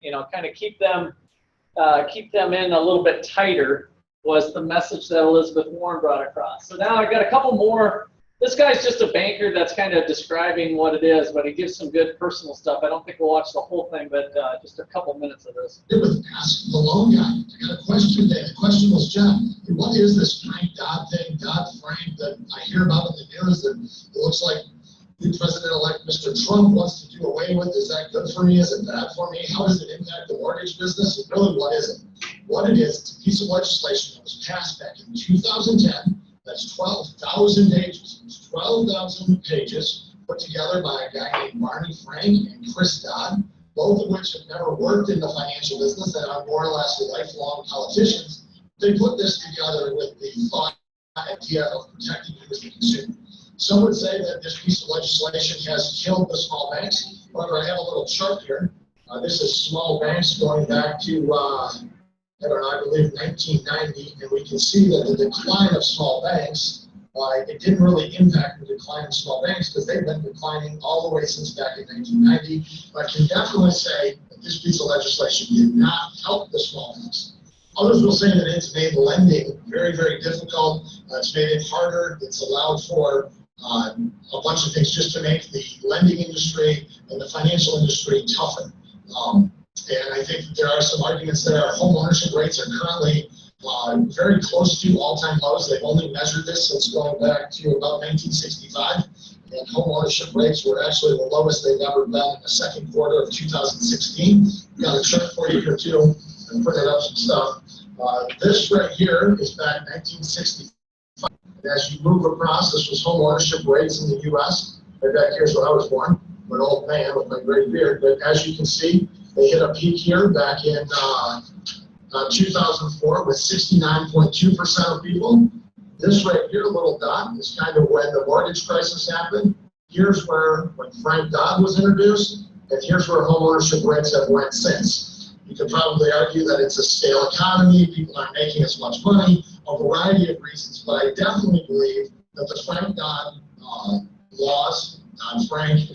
you know, kind of keep them in a little bit tighter was the message that Elizabeth Warren brought across. So now I've got a couple more. This guy's just a banker that's kind of describing what it is, but he gives some good personal stuff. I don't think we'll watch the whole thing, but just a couple minutes of this. It was ask the loan guy. I got a question today. The question was, John, what is this Frank-Dodd thing, Dodd-Frank, that I hear about in the news that it looks like the President-elect Mr. Trump wants to do away with? Is that good for me? Is it bad for me? How does it impact the mortgage business? And really, what is it? What it is, it's a piece of legislation that was passed back in 2010. That's 12,000 pages. It's 12,000 pages put together by a guy named Barney Frank and Chris Dodd, both of which have never worked in the financial business and are more or less lifelong politicians. They put this together with the thought idea of protecting you as a consumer. Some would say that this piece of legislation has killed the small banks. However, I have a little chart here. This is small banks going back to I believe 1990, and we can see that the decline of small banks, it didn't really impact the decline of small banks because they've been declining all the way since back in 1990. But I can definitely say that this piece of legislation did not help the small banks. Others will say that it's made lending very, very difficult. It's made it harder. It's allowed for a bunch of things just to make the lending industry and the financial industry tougher. And I think that there are some arguments there. Home ownership rates are currently very close to all-time lows. They've only measured this since going back to about 1965. And home ownership rates were actually the lowest they've ever been in the second quarter of 2016. We've got a chart for you here too. I printed up some stuff. This right here is back 1965. And as you move across, this was home ownership rates in the U.S. Right back here's where I was born. I'm an old man with my gray beard. But as you can see, they hit a peak here back in 2004 with 69.2% of people. This right here, little dot, is kind of when the mortgage crisis happened. Here's where when Frank Dodd was introduced, and here's where home ownership rates have went since. You could probably argue that it's a stale economy, people aren't making as much money, a variety of reasons, but I definitely believe that the Frank Dodd laws, Dodd-Frank,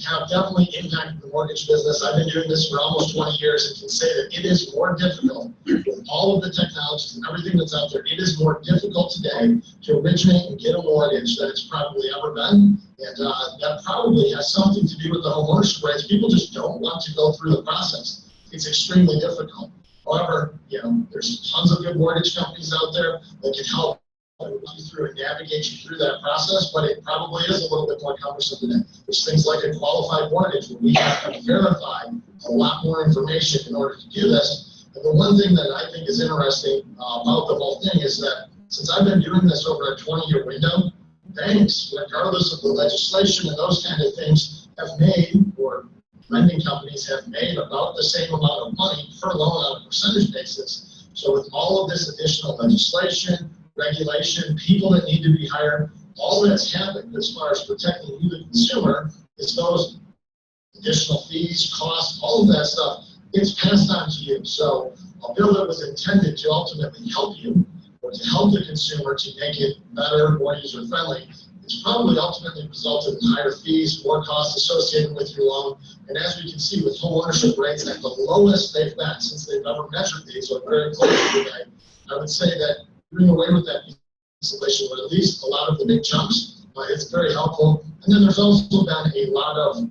have definitely impacted the mortgage business. I've been doing this for almost 20 years and can say that it is more difficult with all of the technologies and everything that's out there. It is more difficult today to originate and get a mortgage than it's probably ever been. And that probably has something to do with the home ownership rates. People just don't want to go through the process. It's extremely difficult. However, you know, there's tons of good mortgage companies out there that can help you through and navigate you through that process, but it probably is a little bit more cumbersome today. There's things like a qualified mortgage where we have to verify a lot more information in order to do this. And the one thing that I think is interesting about the whole thing is that since I've been doing this over a 20-year window, banks, regardless of the legislation and those kind of things, have made, or lending companies have made about the same amount of money per loan on a percentage basis. So with all of this additional legislation, regulation, people that need to be hired, all that's happened as far as protecting you, the consumer, is those additional fees, costs, all of that stuff, it's passed on to you. So a bill that was intended to ultimately help you or to help the consumer to make it better, more user-friendly, it's probably ultimately resulted in higher fees, more costs associated with your loan. And as we can see with home ownership rates at the lowest they've been since they've ever measured these, or very close to today, I would say that doing away with that installation, or at least a lot of the big chunks, it's very helpful. And then there's also been a lot of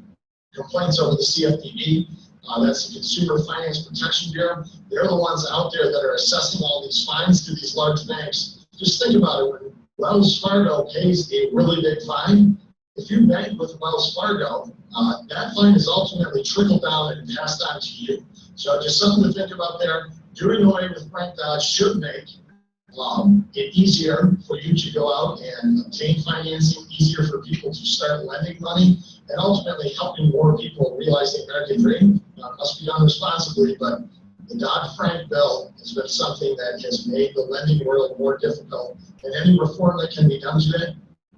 complaints over the CFPB. That's the Consumer Finance Protection Bureau. They're the ones out there that are assessing all these fines to these large banks. Just think about it. When Wells Fargo pays a really big fine, if you bank with Wells Fargo, that fine is ultimately trickled down and passed on to you. So just something to think about there. Doing away with Frank Dodd should make it easier for you to go out and obtain financing, easier for people to start lending money, and ultimately helping more people realize the American dream. Must be done responsibly, but the Dodd-Frank bill has been something that has made the lending world more difficult, and any reform that can be done to it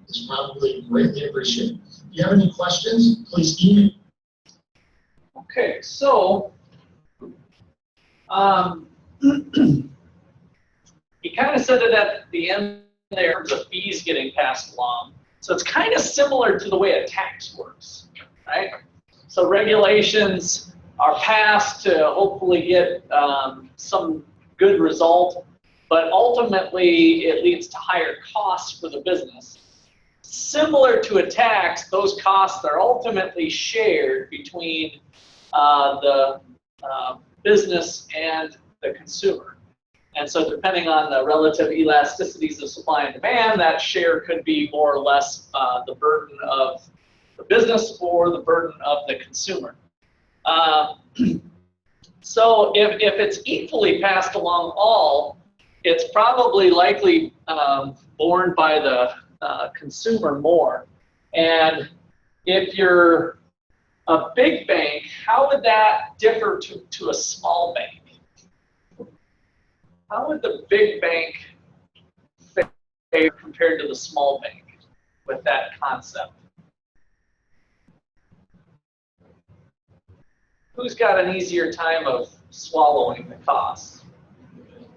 is probably greatly appreciated. If you have any questions, please email. Okay, so he kind of said it at the end there in terms of fees getting passed along. So it's kind of similar to the way a tax works, right? So regulations are passed to hopefully get some good result, but ultimately it leads to higher costs for the business. Similar to a tax, those costs are ultimately shared between the business and the consumer. And so depending on the relative elasticities of supply and demand, that share could be more or less the burden of the business or the burden of the consumer. So if it's equally passed along all, it's probably likely borne by the consumer more. And if you're a big bank, how would that differ to a small bank? How would the big bank fare compared to the small bank with that concept? Who's got an easier time of swallowing the costs?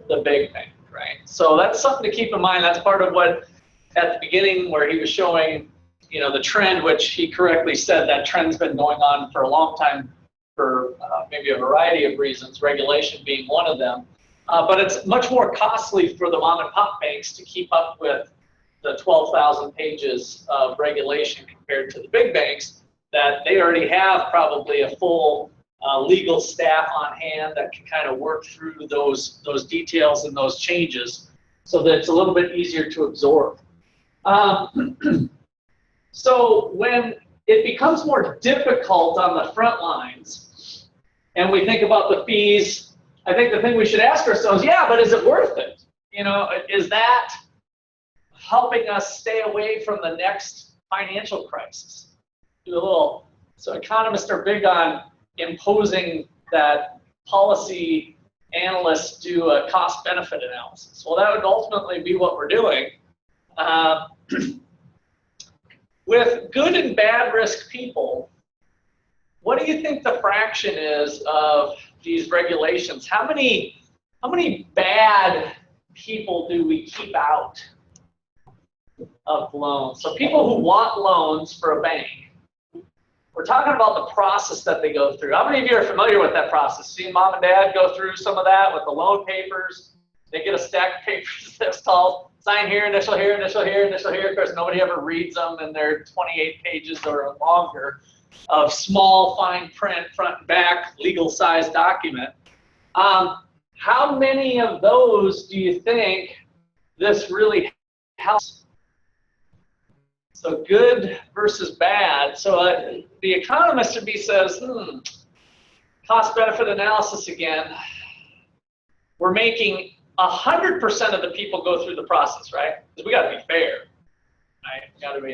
The big bank, right? So that's something to keep in mind. That's part of what, at the beginning, where he was showing, you know, the trend, which he correctly said that trend's been going on for a long time for maybe a variety of reasons, regulation being one of them. But it's much more costly for the mom and pop banks to keep up with the 12,000 pages of regulation compared to the big banks, that they already have probably a full legal staff on hand that can kind of work through those details and those changes so that it's a little bit easier to absorb. So when it becomes more difficult on the front lines and we think about the fees, I think the thing we should ask ourselves, yeah, but is it worth it? You know, is that helping us stay away from the next financial crisis? Do a little, so economists are big on imposing that policy analysts do a cost-benefit analysis. Well, that would ultimately be what we're doing. With good and bad risk people, what do you think the fraction is of these regulations? How many bad people do we keep out of loans? So people who want loans for a bank, we're talking about the process that they go through. How many of you are familiar with that process? Seen mom and dad go through some of that with the loan papers? They get a stack of papers this tall, sign here, initial here, initial here, initial here. Of course, nobody ever reads them, and they're 28 pages or longer of small, fine print, front and back, legal-sized document. How many of those do you think this really helps? So good versus bad. So the economist in me says, cost-benefit analysis again. We're making 100% of the people go through the process, right? Because we got to be fair, right?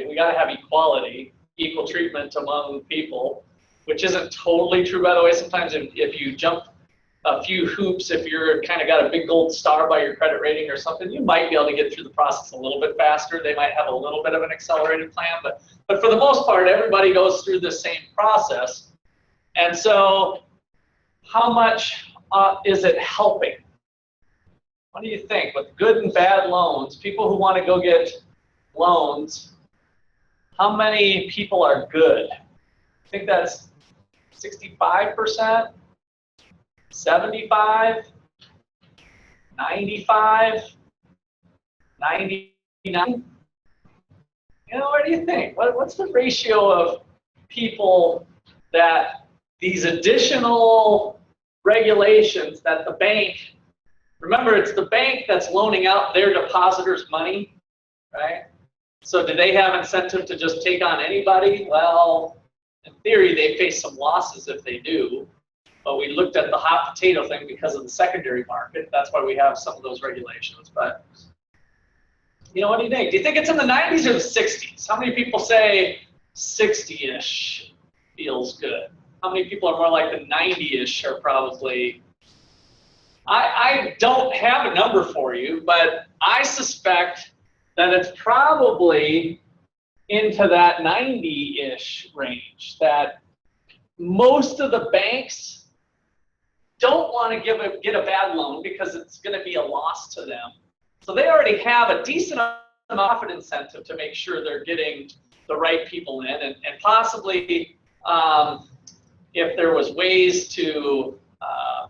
We got to have equality, equal treatment among people, which isn't totally true, by the way. Sometimes if you jump a few hoops, if you're kind of got a big gold star by your credit rating or something, you might be able to get through the process a little bit faster. They might have a little bit of an accelerated plan, but for the most part, everybody goes through the same process. And so how much is it helping? What do you think? With good and bad loans, people who want to go get loans, how many people are good? I think that's 65%, 75, 95, 99. You know, what do you think? What's the ratio of people that these additional regulations that the bank, remember, it's the bank that's loaning out their depositors' money, right? So do they have incentive to just take on anybody? Well, in theory, they face some losses if they do. But we looked at the hot potato thing because of the secondary market. That's why we have some of those regulations. But, you know, what do you think? Do you think it's in the 90s or the 60s? How many people say 60-ish feels good? How many people are more like the 90-ish are probably... I don't have a number for you, but I suspect that it's probably into that 90-ish range, that most of the banks don't want to get a bad loan because it's going to be a loss to them. So they already have a decent profit incentive to make sure they're getting the right people in, and possibly if there was ways to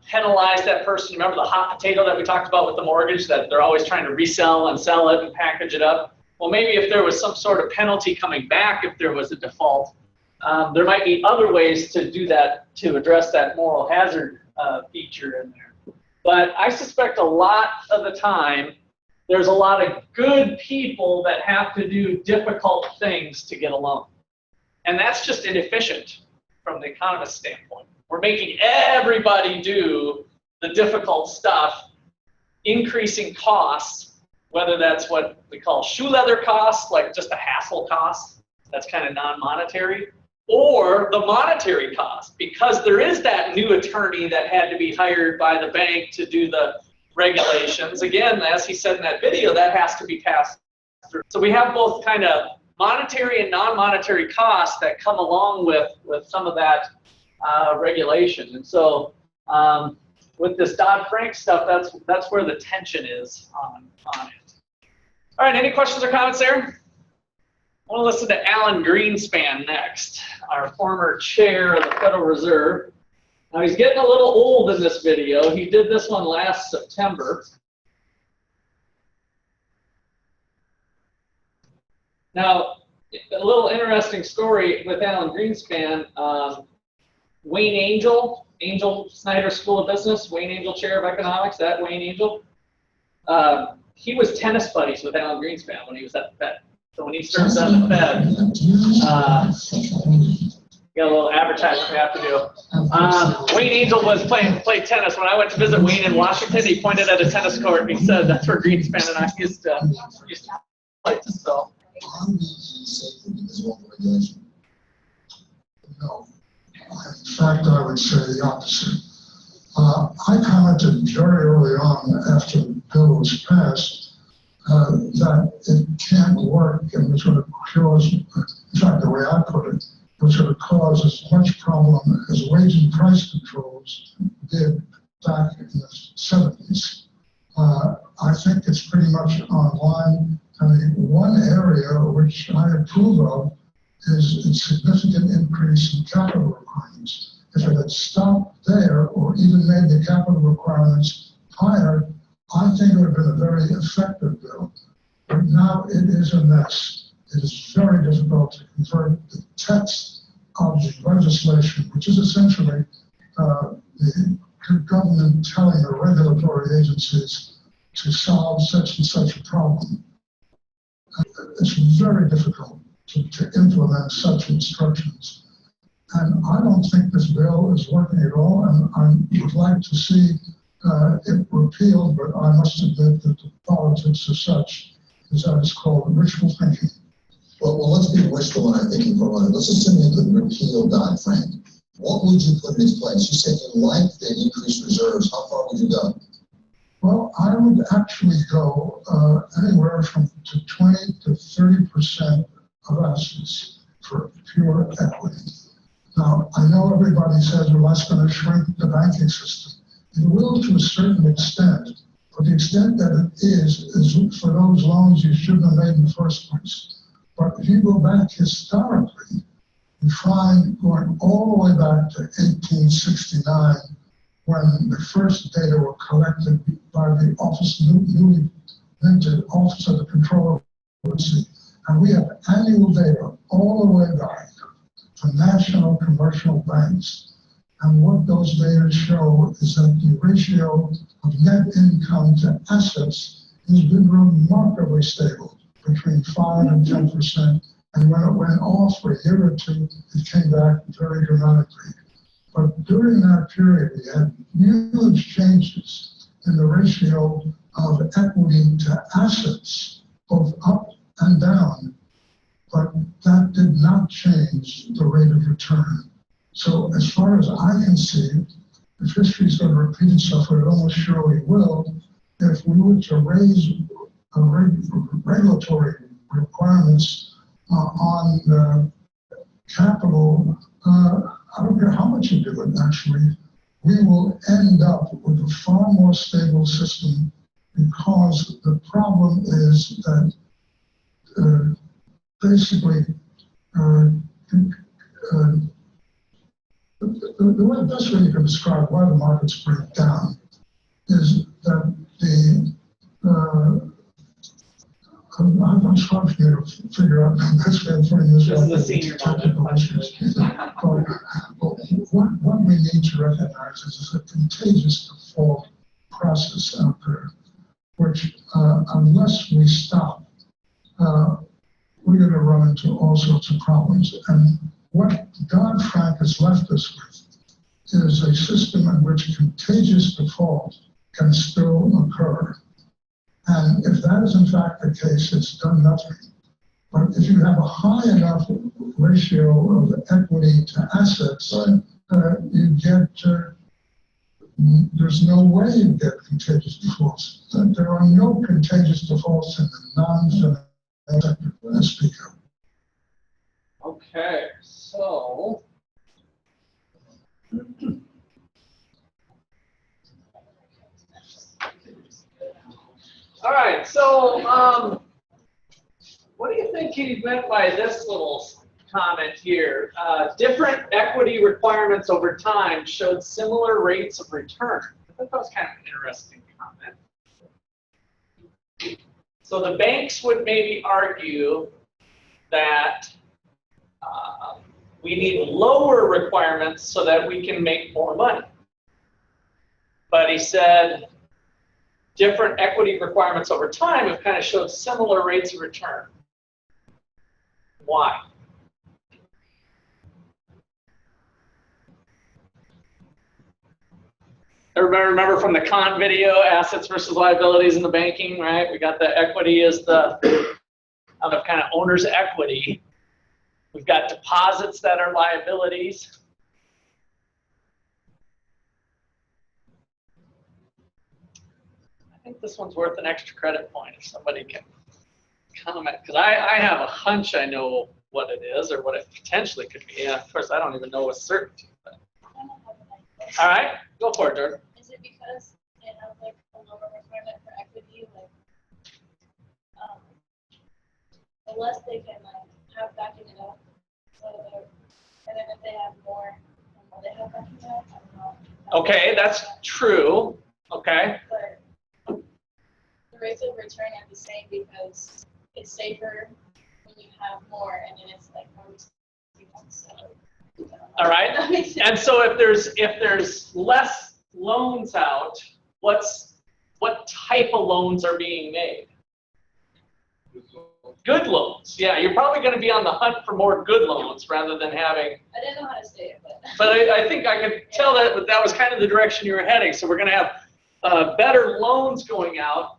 penalize that person. Remember the hot potato that we talked about with the mortgage, that they're always trying to resell and sell it and package it up? Well, maybe if there was some sort of penalty coming back if there was a default, there might be other ways to do that, to address that moral hazard feature in there. But I suspect a lot of the time, there's a lot of good people that have to do difficult things to get a loan. And that's just inefficient from the economist standpoint. We're making everybody do the difficult stuff, increasing costs, whether that's what we call shoe leather costs, like just a hassle cost, that's kind of non-monetary, or the monetary cost, because there is that new attorney that had to be hired by the bank to do the regulations. Again, as he said in that video, that has to be passed through. So we have both kind of monetary and non-monetary costs that come along with some of that regulation. And so with this Dodd-Frank stuff, that's where the tension is on it. All right, any questions or comments there? I want to listen to Alan Greenspan next, our former chair of the Federal Reserve. Now, he's getting a little old in this video. He did this one last September. Now, a little interesting story with Alan Greenspan. Wayne Angel Snyder School of Business, Wayne Angel Chair of Economics, that Wayne Angel. He was tennis buddies with Alan Greenspan when he was at the Fed. So when he starts at the Fed, got a little advertising we have to do. Wayne Angel played tennis. When I went to visit Wayne in Washington, he pointed at a tennis court and he said, "That's where Greenspan and I used to play." So. No. In fact, I would say the opposite. I commented very early on after the bill was passed that it can't work and was going to cause, in fact, the way I put it, was going to cause as much problem as wage and price controls did back in the 70s. I think it's pretty much online. I mean, one area which I approve of is a significant increase in capital requirements. If it had stopped there or even made the capital requirements higher, I think it would have been a very effective bill. But now it is a mess. It is very difficult to convert the text of the legislation, which is essentially the government telling the regulatory agencies to solve such and such a problem. It's very difficult to implement such instructions. And I don't think this bill is working at all, and I would like to see it repealed, but I must admit that the politics are such, as that is called, wishful thinking. Well, let's be wishful in our thinking for a moment. Let's assume you could repeal Dodd-Frank. What would you put in its place? You said you liked the increased reserves. How far would you go? Well, I would actually go anywhere from 20 to 30% of assets for pure equity. Now, I know everybody says, well, that's going to shrink the banking system. It will to a certain extent, but the extent that it is for those loans you shouldn't have made in the first place. But if you go back historically, you find going all the way back to 1869, when the first data were collected by the newly minted Office of the Comptroller of Currency, and we have annual data all the way back for national commercial banks. And what those data show is that the ratio of net income to assets has been remarkably stable, between 5 and 10%. And when it went off for a year or two, it came back very dramatically. But during that period, we had huge changes in the ratio of equity to assets, both up and down. But that did not change the rate of return. So as far as I can see, if history is going to repeat itself, it almost surely will, if we were to raise regulatory requirements on capital, I don't care how much you do it, actually, we will end up with a far more stable system, because the problem is that basically The best way you can describe why the markets break down is that I'm struggling to figure out the best way of putting this This is out the there, senior technical moment. issues. What we need to recognize is a contagious default process out there, which unless we stop, we're going to run into all sorts of problems. And what Dodd-Frank has left us with is a system in which contagious default can still occur. And if that is in fact the case, it's done nothing. But if you have a high enough ratio of equity to assets, you get, there's no way you get contagious defaults. There are no contagious defaults in the non-financial sector to speak of. Okay, so. All right, so what do you think he meant by this little comment here? Different equity requirements over time showed similar rates of return. I thought that was kind of an interesting comment. So the banks would maybe argue that we need lower requirements so that we can make more money. But he said different equity requirements over time have kind of showed similar rates of return. Why? Everybody remember from the Kant video, assets versus liabilities in the banking, right? We got the equity as the kind of owner's equity. We've got deposits that are liabilities. I think this one's worth an extra credit point if somebody can comment, because I have a hunch I know what it is or what it potentially could be. Yeah, of course, I don't even know with certainty. But. All right, go for it, Jordan. Is it because they have like a lower requirement for equity, like the less they can like have backing it up, so and then if they have more, the more they have backing it up, I don't know. Okay, that's true. Okay. But the rates of return are the same because it's safer when you have more, and then it's like more risky. So, all right. And so if there's less loans out, what type of loans are being made? Good loans. Yeah, you're probably going to be on the hunt for more good loans rather than having. I didn't know how to say it, but. But I think I could tell that was kind of the direction you were heading. So we're going to have better loans going out.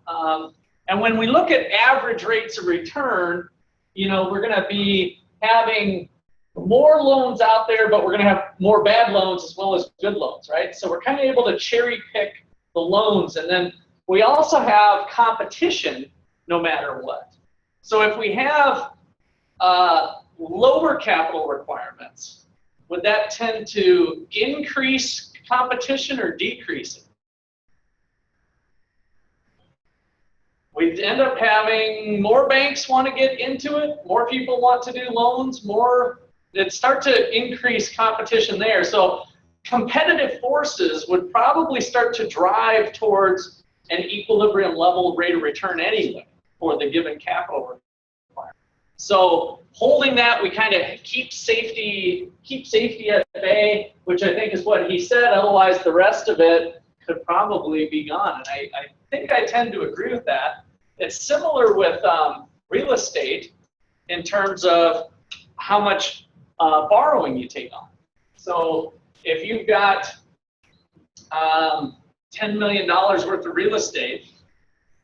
And when we look at average rates of return, we're going to be having more loans out there, but we're going to have more bad loans as well as good loans, right? So we're kind of able to cherry pick the loans. And then we also have competition no matter what. So if we have lower capital requirements, would that tend to increase competition or decrease it? We end up having more banks want to get into it, more people want to do loans, it start to increase competition there. So competitive forces would probably start to drive towards an equilibrium level rate of return anyway for the given capital requirement. So holding that, we kind of keep safety at bay, which I think is what he said. Otherwise, the rest of it could probably be gone. And I think I tend to agree with that. It's similar with real estate in terms of how much borrowing you take on. So if you've got $10 million worth of real estate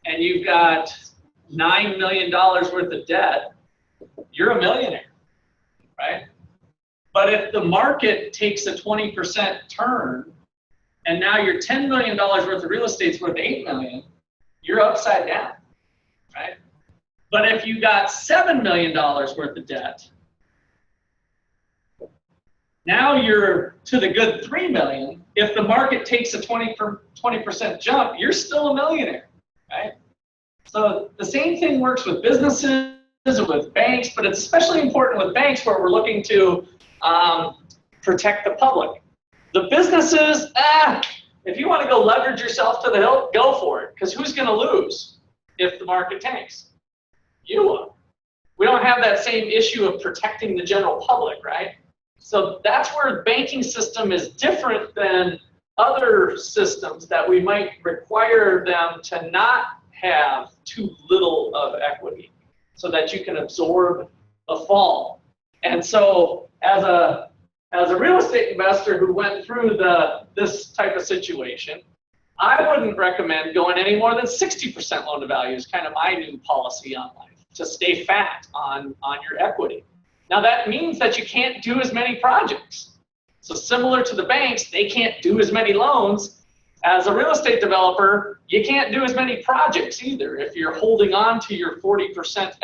and you've got $9 million worth of debt, you're a millionaire, right? But if the market takes a 20% turn and now your $10 million worth of real estate's worth $8 million, you're upside down, right? But if you got $7 million worth of debt, now you're to the good $3 million. If the market takes a 20% jump, you're still a millionaire, right? So the same thing works with businesses and with banks, but it's especially important with banks where we're looking to protect the public. The businesses, if you want to go leverage yourself to the hilt, go for it. Because who's going to lose if the market tanks? You will. We don't have that same issue of protecting the general public, right? So that's where the banking system is different than other systems that we might require them to not have too little of equity so that you can absorb a fall. And so as a real estate investor who went through this type of situation, I wouldn't recommend going any more than 60% loan to value is kind of my new policy on life, to stay fat on your equity. Now that means that you can't do as many projects. So similar to the banks, they can't do as many loans. As a real estate developer, you can't do as many projects either if you're holding on to your 40%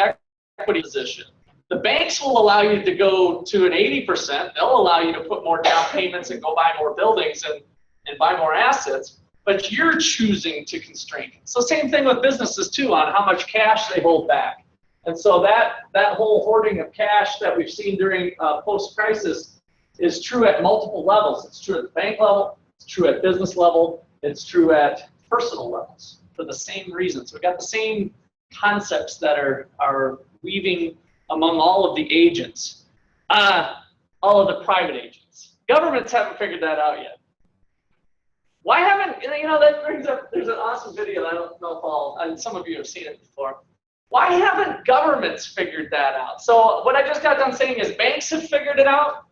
equity position. The banks will allow you to go to an 80%. They'll allow you to put more down payments and go buy more buildings and buy more assets, but you're choosing to constrain it. So same thing with businesses too, on how much cash they hold back. And so that whole hoarding of cash that we've seen during post-crisis is true at multiple levels. It's true at the bank level, it's true at business level, it's true at personal levels for the same reasons. We've got the same concepts that are weaving among all of the agents, all of the private agents. Governments haven't figured that out yet. Why haven't, that brings up, there's an awesome video, I don't know if and some of you have seen it before. Why haven't governments figured that out? So what I just got done saying is banks have figured it out,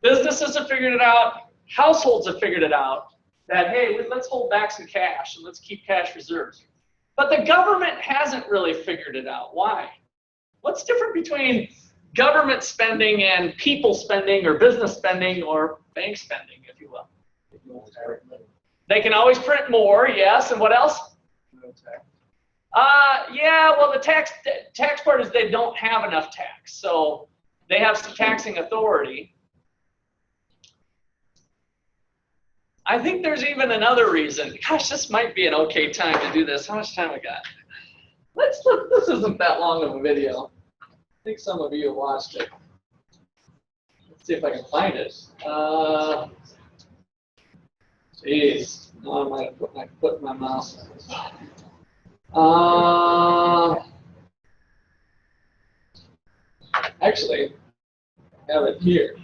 businesses have figured it out, households have figured it out, that, hey, let's hold back some cash and let's keep cash reserves. But the government hasn't really figured it out. Why? What's different between government spending and people spending or business spending or bank spending, if you will? They can always print more, yes, and what else? Yeah, well, the tax part is they don't have enough tax, so they have some taxing authority. I think there's even another reason. Gosh, this might be an okay time to do this. How much time we got? Let's look. This isn't that long of a video. I think some of you have watched it. Let's see if I can find it. Jeez, now I might have put my foot in my mouth. Actually, I have it here.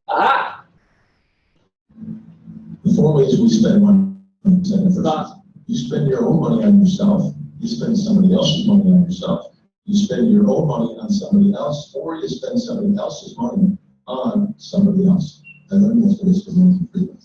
Aha! The four ways we spend money. You spend your own money on yourself. You spend somebody else's money on yourself. You spend your own money on somebody else, or you spend somebody else's money on somebody else. And then that's what it's for money freedom.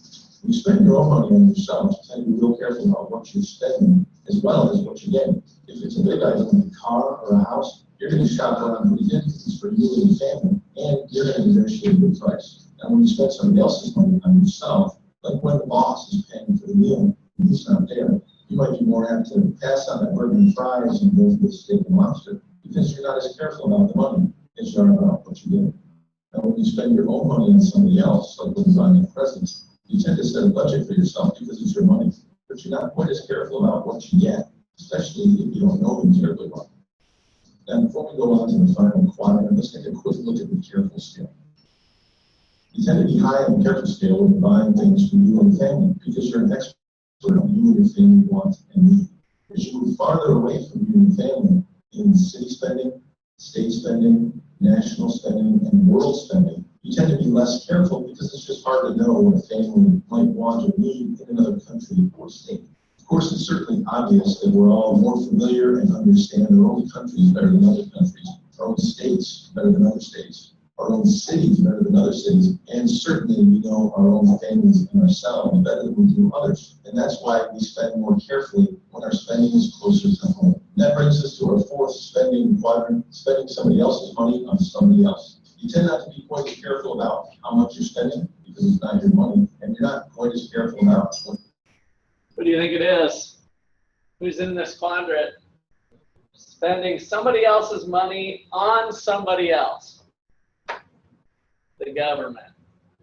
You spend your own money on yourself, you tend to be real careful about what you're spending as well as what you're getting. If it's a big item, like a car or a house, you're going to shop around pretty good because it's for you and your family, and you're going to negotiate a good price. And when you spend somebody else's money on yourself, like when the boss is paying for the meal and he's not there, you might be more apt to pass on that burger and fries and go for the steak and lobster because you're not as careful about the money as you are about what you get. And when you spend your own money on somebody else, like when you're buying presents, you tend to set a budget for yourself because it's your money, but you're not quite as careful about what you get, especially if you don't know them terribly well. And before we go on to the final quadrant, let's take a quick look at the careful scale. You tend to be high on the careful scale when you're buying things for you and family because you're an expert on you and your family want and need. As you move farther away from you and family in city spending, state spending, national spending, and world spending, you tend to be less careful because it's just hard to know what a family might want or need in another country or state. Of course, it's certainly obvious that we're all more familiar and understand our own countries better than other countries, our own states better than other states, our own cities better than other cities, and certainly we know our own families and ourselves better than we do others. And that's why we spend more carefully when our spending is closer to home. And that brings us to our fourth spending quadrant, spending somebody else's money on somebody else. You tend not to be quite as careful about how much you're spending because it's not your money, and you're not quite as careful about What do you think it is? Who's in this quadrant? Spending somebody else's money on somebody else. The government.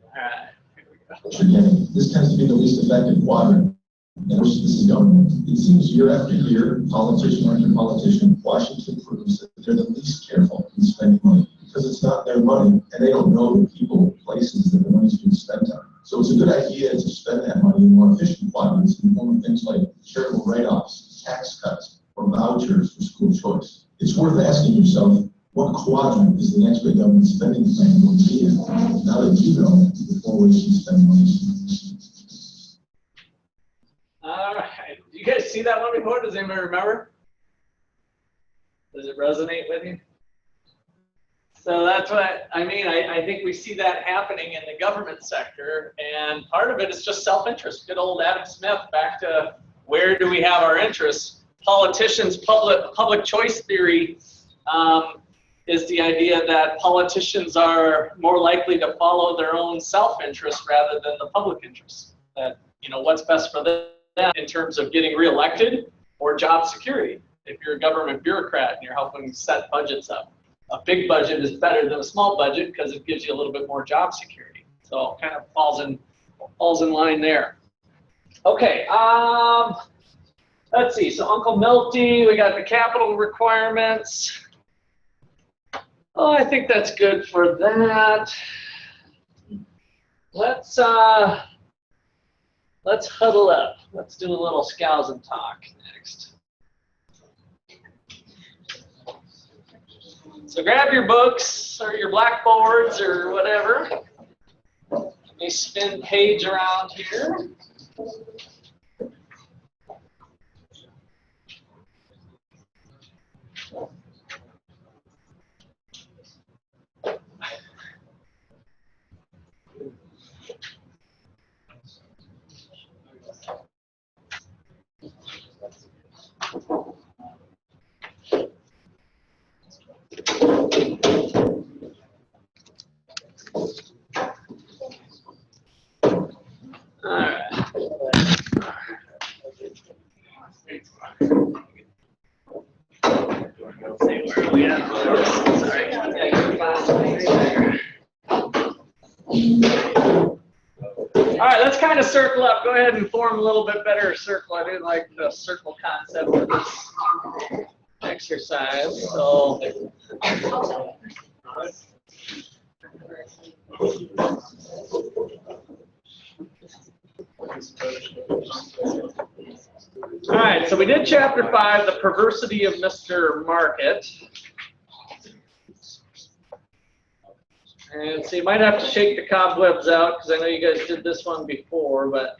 All right, here we go. what you're getting. This tends to be the least effective quadrant And this is government. It seems year after year, politician after politician, Washington proves that they're the least careful in spending money because it's not their money and they don't know the people, places that the money's being spent on. So it's a good idea to spend that money in more efficient quadrants in the form of things like charitable write-offs, tax cuts, or vouchers for school choice. It's worth asking yourself, what quadrant is the next big government spending plan going to be in? Now that you know the four ways you spend money. All right. Do you guys see that one before? Does anybody remember? Does it resonate with you? So that's what I mean. I think we see that happening in the government sector, and part of it is just self-interest. Good old Adam Smith, back to where do we have our interests? Politicians' public choice theory is the idea that politicians are more likely to follow their own self-interest rather than the public interest. That, you know, what's best for them in terms of getting reelected or job security. If you're a government bureaucrat and you're helping set budgets up, a big budget is better than a small budget because it gives you a little bit more job security. So it kind of falls in line there. Okay, let's see. So Uncle Milty, we got the capital requirements. Oh, I think that's good for that. Let's huddle up. Let's do a little scows and talk next. So grab your books or your blackboards or whatever. Let me spin page around here. All right, let's kind of circle up. Go ahead and form a little bit better circle. I didn't like the circle concept of this exercise. So, all right, so we did chapter 5, the perversity of Mr. Market. And so you might have to shake the cobwebs out because I know you guys did this one before, but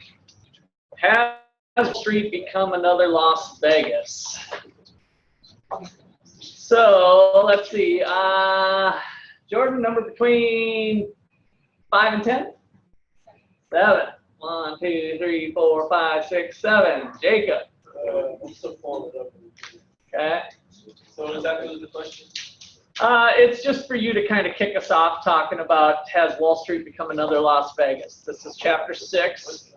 has Wall Street become another Las Vegas? So let's see. Jordan, number between 5 and 10? 7. 1, 2, 3, 4, 5, 6, 7. Jacob. Okay. So is that really the question? It's just for you to kind of kick us off talking about, has Wall Street become another Las Vegas? This is chapter 6.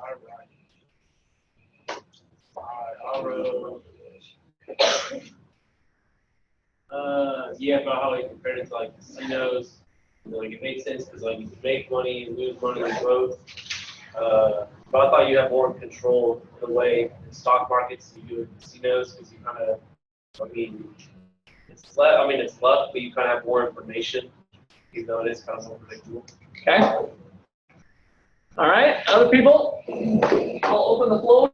Yeah, about how he compared it to like casinos. You know, like it makes sense because like you can make money and lose money in both. But I thought you have more control of the way in stock markets you do in casinos because you kind of, it's left, but you kind of have more information, even though it is kind of more predictable. Okay. All right, other people? I'll open the floor.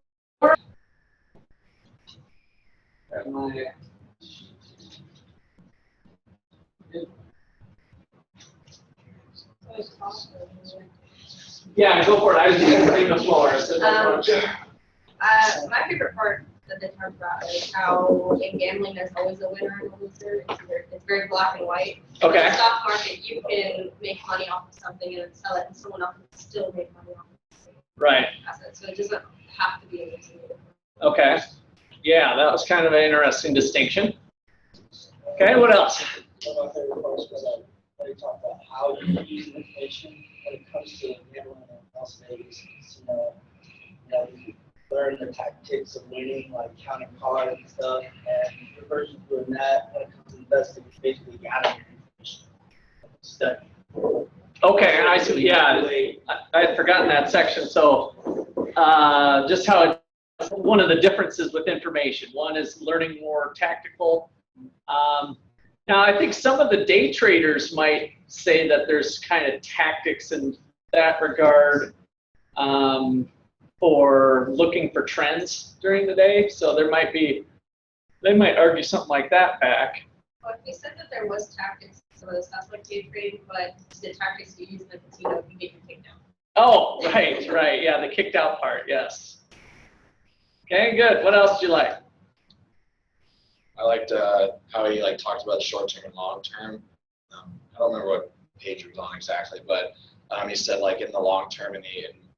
Yeah, go for it. I was just reading the floor. My favorite part that they talk about is how in gambling there's always a winner and a loser. It's very black and white. Okay. In the stock market, you can make money off of something and then sell it, and someone else can still make money off of the Right. asset. So it doesn't have to be a loser. Okay. Yeah, that was kind of an interesting distinction. Okay, what else? One of my favorite parts was when he talked about how you use information when it comes to gambling in Las Vegas casino. You know, you learn the tactics of winning, like counting cards and stuff. And the person doing that when it comes to investing, is basically gathering information. Study. Okay, I see. Yeah, I had forgotten that section. So, just how it one of the differences with information. One is learning more tactical. Now, I think some of the day traders might say that there's kind of tactics in that regard for looking for trends during the day. So there might be, they might argue something like that back. Well, if we said that there was tactics, so that's like day trading, but the tactics you use in the casino, you make them take down. Oh, right, yeah, the kicked out part, yes. Okay, good. What else do you like? I liked how he talked about the short term and long term. I don't remember what page it was on exactly, but he said in the long term in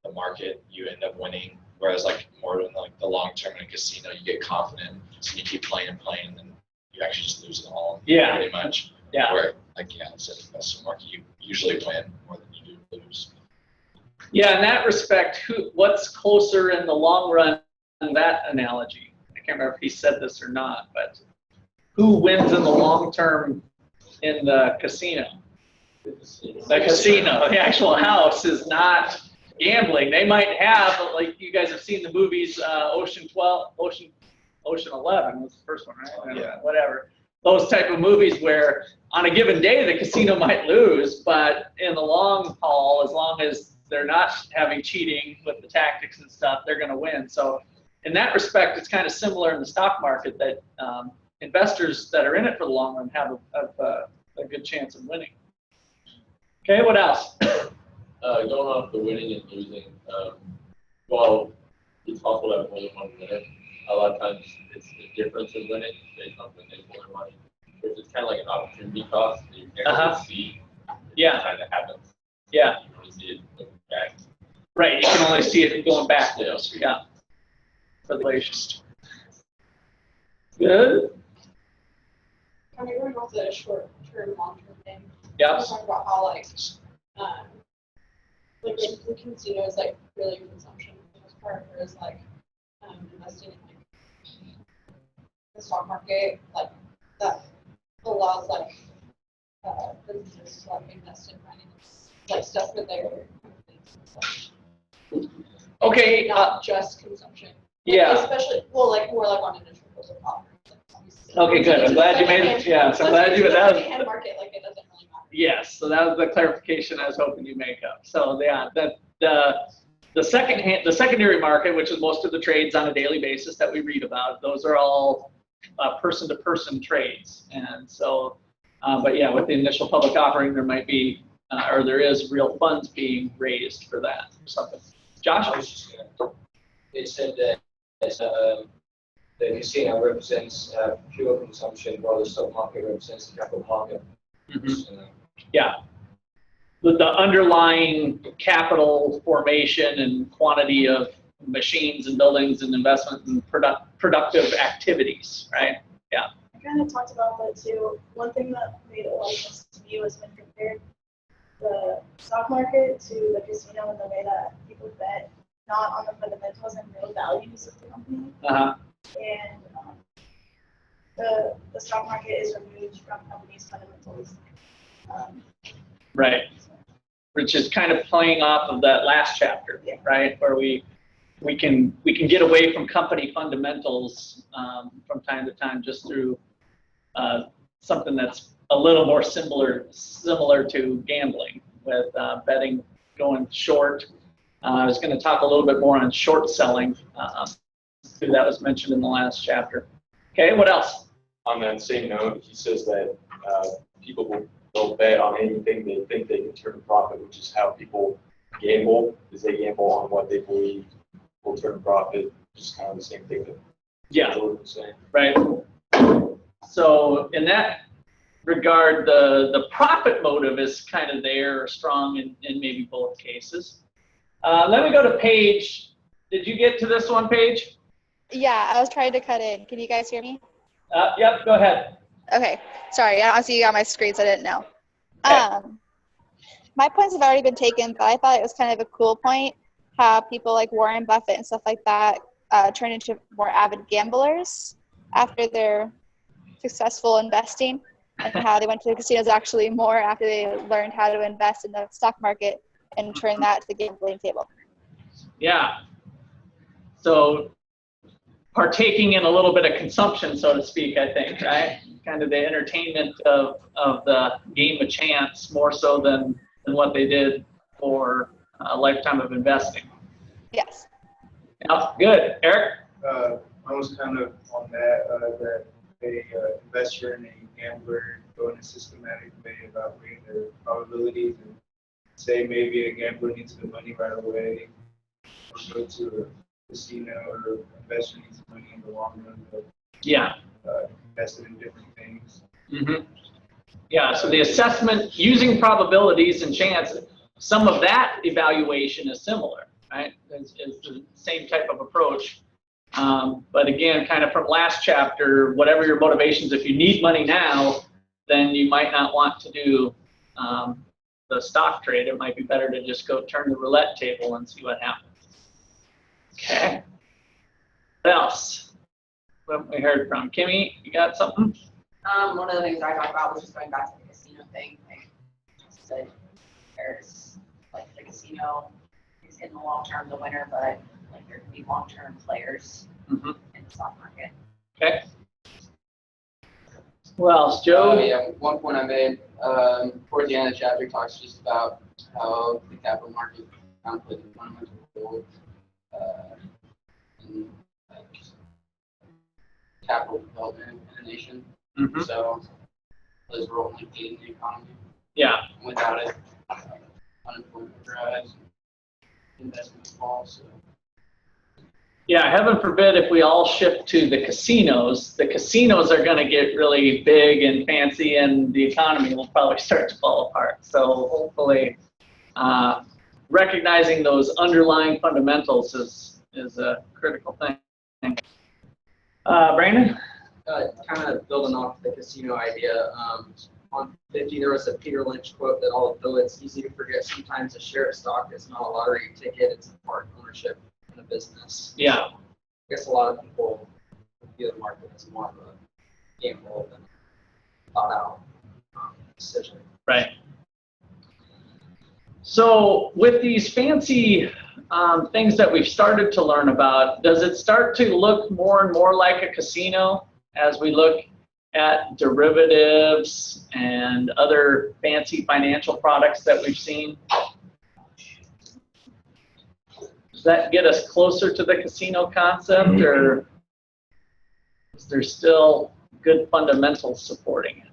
the market you end up winning, whereas more in the long term in a casino you get confident, so you keep playing and playing, and then you actually just lose it all. Yeah. Pretty much. Yeah. Where I said in the investment market you usually win more than you do lose. Yeah, in that respect, what's closer in the long run than that analogy? I can't remember if he said this or not, but who wins in the long term in the casino? The casino, the actual house is not gambling. They might have, you guys have seen the movies, Ocean 11 was the first one, right? Yeah. Whatever. Those type of movies where on a given day the casino might lose, but in the long haul, as long as they're not having cheating with the tactics and stuff, they're going to win. So in that respect, it's kind of similar in the stock market that investors that are in it for the long run have a good chance of winning. Okay, what else? Going off the winning and losing, well, it's possible to have more than one winner. A lot of times it's the difference in winning based on when they pull their money. Which is kind of like an opportunity cost that you can't really see. Yeah. It kind of happens. Yeah. You only see it looking back. Right, you can only see it going back. Yeah. Yeah. Relations. Good. Kind of going off the short-term, long-term thing. Yep. I was talking about how the casino is really consumption for the most part, whereas investing in the stock market that allows businesses to invest in finding stuff for their Okay. not just consumption. Yeah. Especially more on initial offerings. Okay, good. I'm glad you made it. Yeah, so I'm glad you did that. Secondhand market, it doesn't really matter. Yes, so that was the clarification I was hoping you make up. So yeah, the secondary market, which is most of the trades on a daily basis that we read about, those are all person-to-person trades. And so, but yeah, with the initial public offering, there might be, or there is real funds being raised for that or something. Josh? I was just gonna, it said that the casino represents pure consumption while the stock market represents the capital market. Mm-hmm. Yeah. The underlying capital formation and quantity of machines and buildings and investment and productive activities, right? Yeah. I kind of talked about that too. One thing that made a lot of sense to me was when compared the stock market to the casino in the way that people bet not on the fundamentals and real values of the company. Uh-huh. And the stock market is removed from companies' fundamentals. Right. Which is kind of playing off of that last chapter, yeah. Right? Where we can get away from company fundamentals from time to time just through something that's a little more similar to gambling with betting, going short. I was going to talk a little bit more on short selling. That was mentioned in the last chapter. Okay, what else? On that same note, he says that people will bet on anything they think they can turn a profit, which is how people gamble, is they gamble on what they believe will turn a profit, which is kind of the same thing that Jordan was saying. Right. So in that regard, the profit motive is kind of there, strong in maybe both cases. Let me go to Paige. Did you get to this one, Paige? Yeah, I was trying to cut in. Can you guys hear me? Yep, go ahead. Okay, sorry, I don't see you on my screen, so I didn't know. Okay. My points have already been taken, but I thought it was kind of a cool point how people like Warren Buffett and stuff like that turn into more avid gamblers after their successful investing, and how they went to the casinos actually more after they learned how to invest in the stock market and turn that to the gambling table. Yeah. So partaking in a little bit of consumption, so to speak, I think, right? Kind of the entertainment of the game of chance more so than what they did for a lifetime of investing. Yes. Yeah, good. Eric? I was kind of on that a investor and a gambler go in a systematic way evaluating their probabilities and say maybe a gambler needs the money right away, or go to a casino, or investor needs money in the long run, but Yeah. invested in different things. Mm-hmm. Yeah, so the assessment using probabilities and chance, some of that evaluation is similar, right? It's the same type of approach. But again, kind of from last chapter, whatever your motivations, if you need money now, then you might not want to do the stock trade. It might be better to just go turn the roulette table and see what happens. Okay. What else? What have we heard from? Kimmy, you got something? One of the things I talked about was just going back to the casino thing. Like I said, there's like the casino is in the long term the winner, but like there can be long term players in the stock market. Okay. What else, Joe? Yeah, one point I made towards the end of the chapter talks just about how the capital market conflict with fundamental goals and capital development in a nation. So plays a role in aiding the economy. Yeah. Without it, unemployment would rise, investment would fall. So. Yeah, heaven forbid if we all shift to the casinos. The casinos are going to get really big and fancy, and the economy will probably start to fall apart. So hopefully, recognizing those underlying fundamentals is a critical thing. Brandon? Kind of building off the casino idea, on 50 there was a Peter Lynch quote that although it's easy to forget, sometimes a share of stock is not a lottery ticket, it's a part ownership in a business. Yeah. So I guess a lot of people view the market as more of a gamble than a thought out decision. Right. So with these fancy things that we've started to learn about, does it start to look more and more like a casino as we look at derivatives and other fancy financial products that we've seen? Does that get us closer to the casino concept, or is there still good fundamentals supporting it?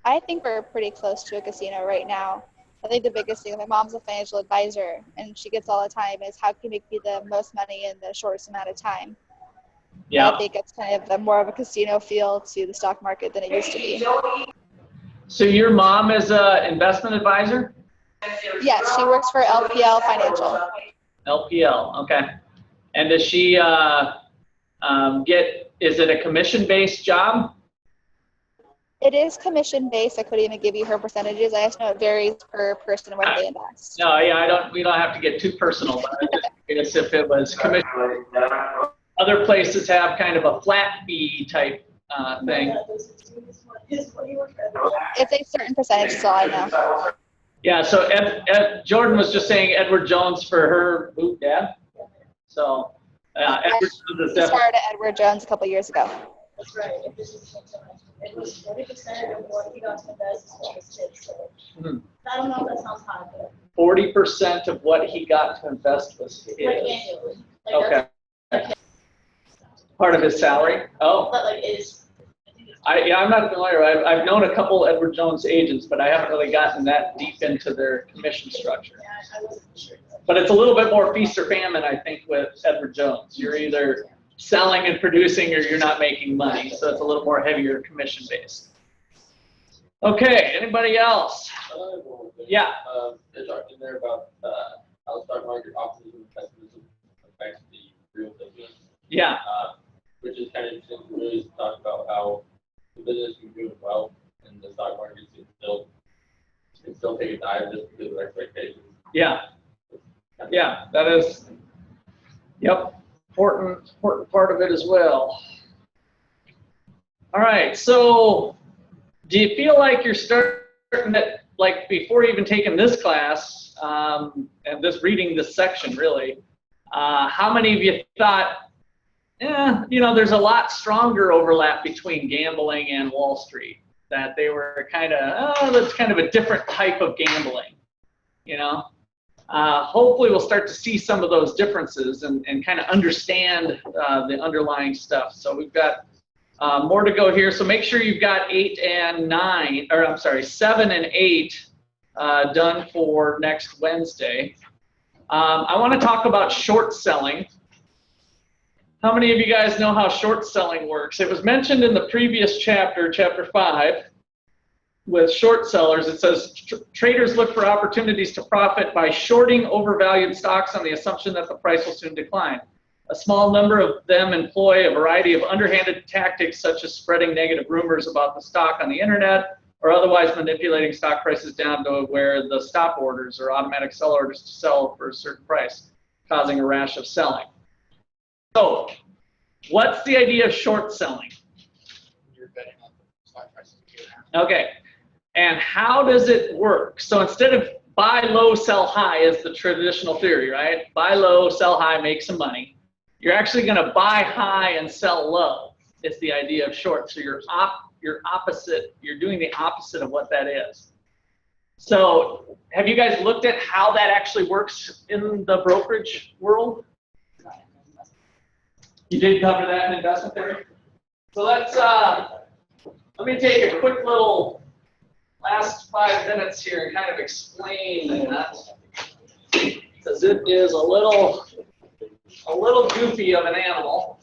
I think we're pretty close to a casino right now. I think the biggest thing, my mom's a financial advisor, and she gets all the time is how can you make the most money in the shortest amount of time? Yeah. I think it's kind of more of a casino feel to the stock market than it used to be. So your mom is an investment advisor? Yes, she works for LPL Financial. LPL, okay. And does she is it a commission-based job? It is commission-based. I couldn't even give you her percentages. I just know it varies per person what they invest. No, yeah, we don't have to get too personal, but I guess if it was commission. Other places have kind of a flat fee type thing. It's a certain percentage, is all I know. Yeah, so Jordan was just saying Edward Jones for her dad. So Edward Jones is started at Edward Jones a couple years ago. That's right. It was 40% of what he got to invest is what was his. So I don't know if that sounds high, but 40% of what he got to invest was his. like annually. Like Okay. That's, Part of his salary? Oh. but like it is. I'm not familiar. I've known a couple Edward Jones agents, but I haven't really gotten that deep into their commission structure. Yeah, I wasn't sure. But it's a little bit more feast or famine, I think, with Edward Jones. You're either selling and producing or you're not making money. So it's a little more heavier commission based. Okay, anybody else? Yeah. There's talking there about how the stock market optimism and pessimism affects the real business. Yeah. Which is kind of interesting to really talk about how the business can do well and the stock market can still take a dive just because of expectations. Yeah. Yeah, that is, yep, important part of it as well. All right, so do you feel like you're starting to, like before even taking this class and reading this section really, how many of you thought, you know, there's a lot stronger overlap between gambling and Wall Street. That they were kind of, oh, that's kind of a different type of gambling, you know. Hopefully we'll start to see some of those differences and kind of understand the underlying stuff. So we've got more to go here. So make sure you've got 7 and 8 done for next Wednesday. I want to talk about short selling. How many of you guys know how short selling works? It was mentioned in the previous chapter, chapter 5, with short sellers. It says traders look for opportunities to profit by shorting overvalued stocks on the assumption that the price will soon decline. A small number of them employ a variety of underhanded tactics, such as spreading negative rumors about the stock on the internet, or otherwise manipulating stock prices down to where the stop orders or automatic sell orders to sell for a certain price, causing a rash of selling. So, what's the idea of short selling? You're betting on the stock prices. Okay, and how does it work? So instead of buy low, sell high is the traditional theory, right? Buy low, sell high, make some money. You're actually going to buy high and sell low. It's the idea of short. So you're opposite. You're doing the opposite of what that is. So have you guys looked at how that actually works in the brokerage world? You did cover that in investment theory? So let's, let me take a quick little last 5 minutes here and kind of explain that, because it is a little goofy of an animal.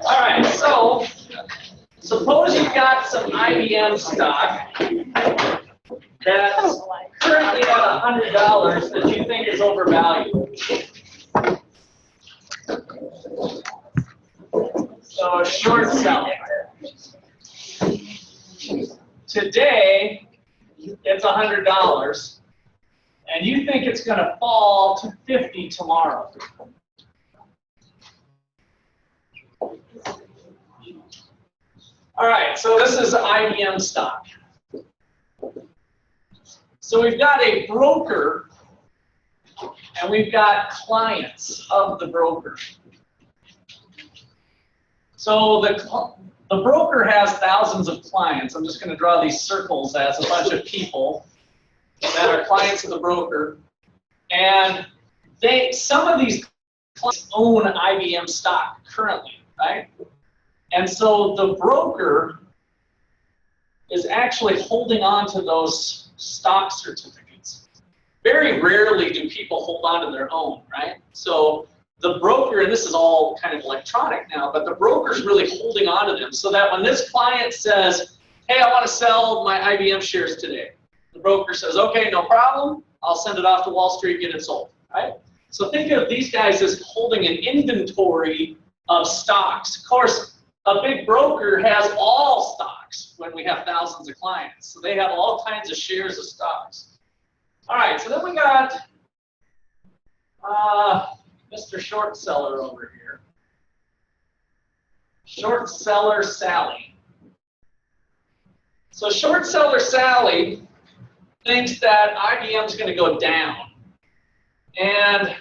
All right, so suppose you've got some IBM stock that's currently at $100 that you think is overvalued. So short selling. Today, it's $100, and you think it's going to fall to 50 tomorrow. All right, so this is IBM stock. So we've got a broker, and we've got clients of the broker. So the broker has thousands of clients. I'm just going to draw these circles as a bunch of people that are clients of the broker. And some of these clients own IBM stock currently, right? And so the broker is actually holding on to those stock certificates. Very rarely do people hold on to their own, right? So the broker, and this is all kind of electronic now, but the broker's really holding on to them so that when this client says, hey, I want to sell my IBM shares today, the broker says, okay, no problem. I'll send it off to Wall Street, get it sold, right? So think of these guys as holding an inventory of stocks. Of course, a big broker has all stocks when we have thousands of clients. So they have all kinds of shares of stocks. All right, so then we got Mr. Short Seller over here. Short Seller Sally. So Short Seller Sally thinks that IBM is going to go down. And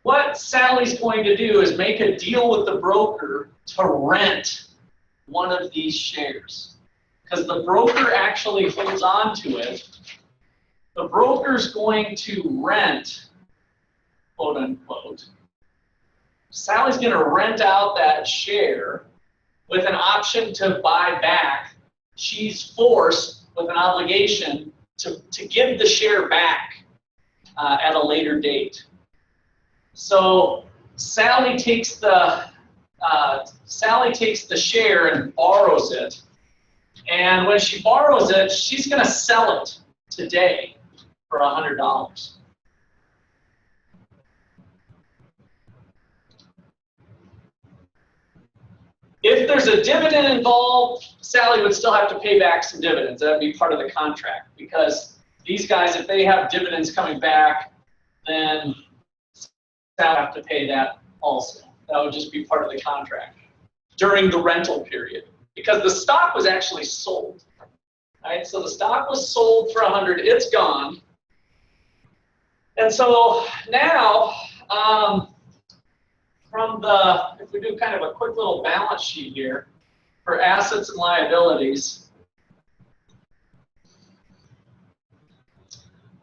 what Sally's going to do is make a deal with the broker to rent one of these shares. Because the broker actually holds on to it. The broker's going to rent, quote unquote. Sally's going to rent out that share with an option to buy back. She's forced with an obligation to give the share back at a later date. So Sally takes the share and borrows it, and when she borrows it, she's going to sell it today for $100. If there's a dividend involved, Sally would still have to pay back some dividends. That would be part of the contract, because these guys, if they have dividends coming back, then have to pay that also. That would just be part of the contract during the rental period, because the stock was actually sold. Right? So the stock was sold for 100, it's gone. And so now, if we do kind of a quick little balance sheet here for assets and liabilities,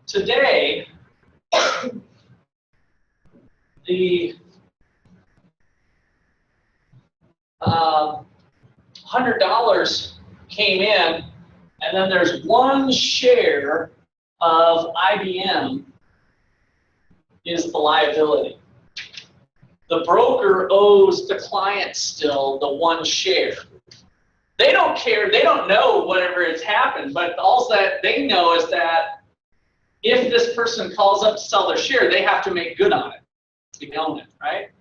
today, the $100 came in, and then there's one share of IBM is the liability. The broker owes the client still the one share. They don't care, they don't know whatever has happened, but all that they know is that if this person calls up to sell their share, they have to make good on it. They own it, right?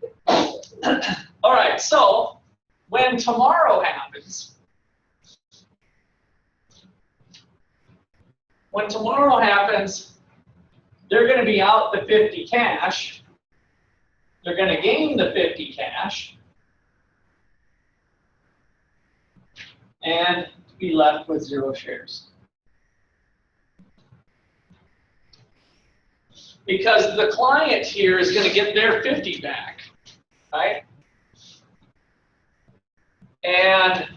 All right, so when tomorrow happens, they're going to be out the 50 cash. They're going to gain the 50 cash and be left with 0 shares. Because the client here is going to get their 50 back, right? And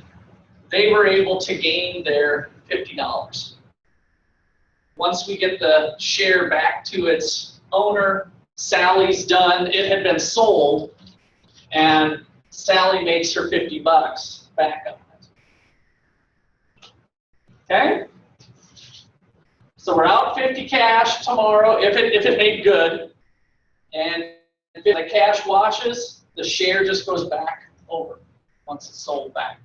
they were able to gain their $50. Once we get the share back to its owner, Sally's done, it had been sold, and Sally makes her 50 bucks back on it. Okay? So we're out 50 cash tomorrow if it made good, and if the cash washes, the share just goes back over once it's sold back.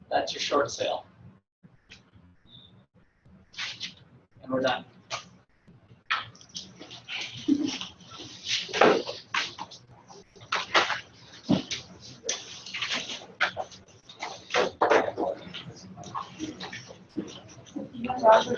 That's your short sale. And we're done. Roger,